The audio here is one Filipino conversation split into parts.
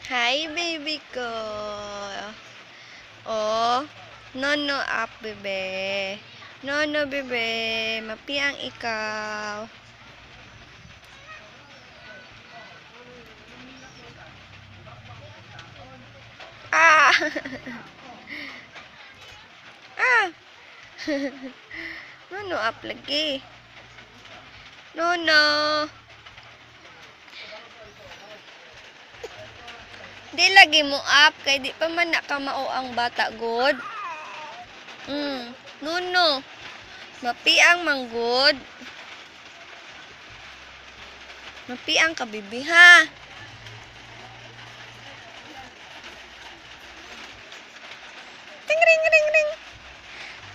Hi, baby ko. Oh, no up, bebe. No, bebe. Mapiang ikaw. Ah! Ah! No up lagi. No. Di lagi mo up kay di pa man nakamao ang bata god. No. Mapiang manggod. Mapiang ka bibi ha. Ting ring ring ring.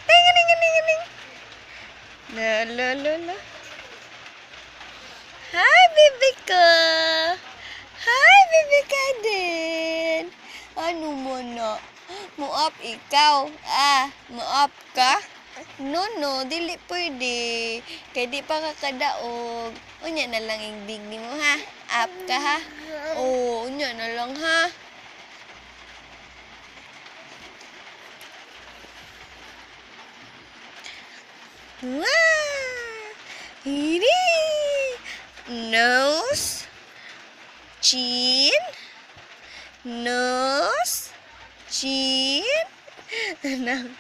Ting ring ring ring. La. Hi, baby ko. Hi, baby ka din. Ano mo na? Muap ikaw. Muap ka? No, dili pwede. Kaya di pa kakadaog. Unya na lang yung digdi mo ha. Up ka ha. Oo, unya na lang ha. Hiri. Nose. Chin. Nose. Chin. Ano?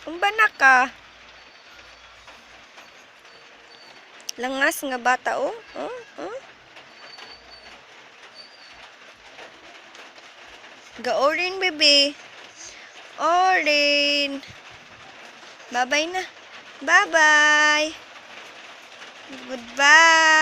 Umbana ka. Langas nga bata oh. Ga-orin, bebe. Orin. Bye-bye na. Bye-bye. Goodbye.